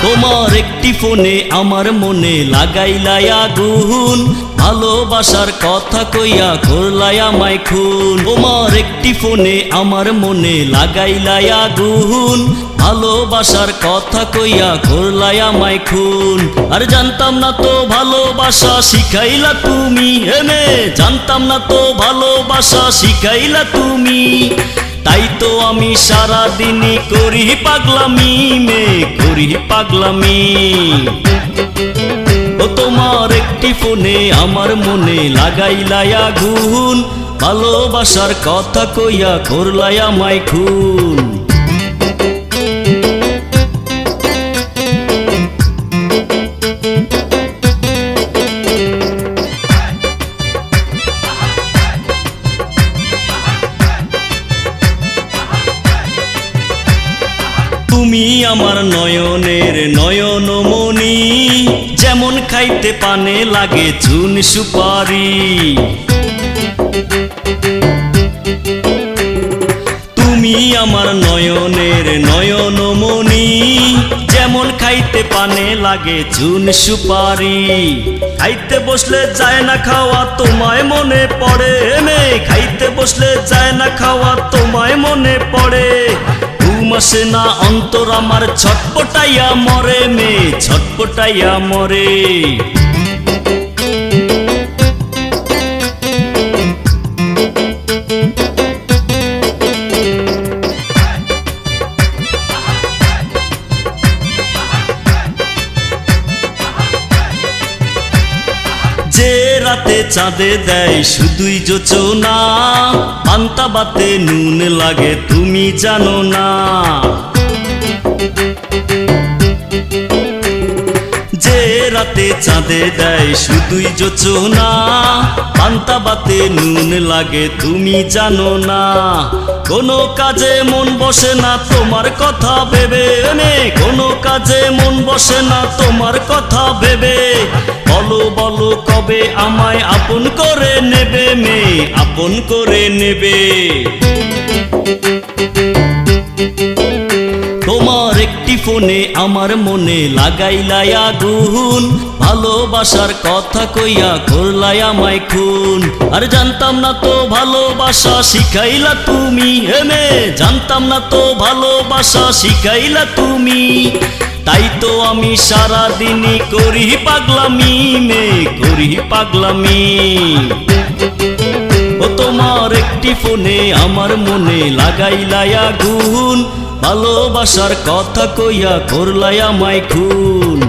তোমার একটি ফোনে আমার মনে লাগাইলাই আগুন, ভালোবাসার কথা কইয়া করলাই আমায় খুন। তোমার একটি ফোনে আমার মনে লাগাইলাই আগুন, ভালোবাসার কথা কইয়া করলাই আমায় খুন। আর জানতাম না তো ভালোবাসা শিখাইলা তুমি, হেমে জানতাম না তো ভালোবাসা শিখাইলা তুমি। তাই তো আমি সারা দিনই করি পাগলামি, করি পাগলামি। ও তোমার একটি ফোনে আমার মনে লাগাইলাই আগুন, ভালোবাসার কথা কইয়া করলাই আমায় খুন। তুমি আমার নয়নের নয়নমণি, যেমন খাইতে পানে লাগে চুন সুপারি। তুমি আমার নয়নের নয়নমণি, যেমন খাইতে পানে লাগে চুন সুপারি। খাইতে বসলে যায় না খাওয়া তোমায় মনে পড়ে, খাইতে বসলে যায় না খাওয়া তোমায় মনে পড়ে। আসে না অন্তর আমার ছটপটাইয়া মরে, ছটপটাইয়া মরে। যে রাতে চাঁদে দেয় শুধুই যোচনা, পান্তা বাতে নুন লাগে তুমি জানো না। যে রাতে চাঁদে দেয় শুধুই যোচনা, পান্তা বাতে নুন লাগে তুমি জানো না। কোনো কাজে মন বসে না তোমার কথা ভেবে, কোনো কাজে মন বসে না তোমার কথা ভেবে। বলো বলো কবে আমায় আপন করে নেবে, আপন করে নেবে। তোমার একটি ফোনে আমার মনে লাগাইলাই আগুন, ভালোবাসার কথা কইয়া করলাই আমায় খুন। আর জানতাম না তো ভালোবাসা শিখাইলা তুমি, হেমে জানতাম না তো ভালোবাসা শিখাইলা তুমি। তাই তো আমি সারা দিনই করি পাগলামি, করি পাগলামি। ও তোমার একটি ফোনে আমার মনে লাগাইলাই আগুন, ভালোবাসার কথা কইয়া করলাই আমায় খুন।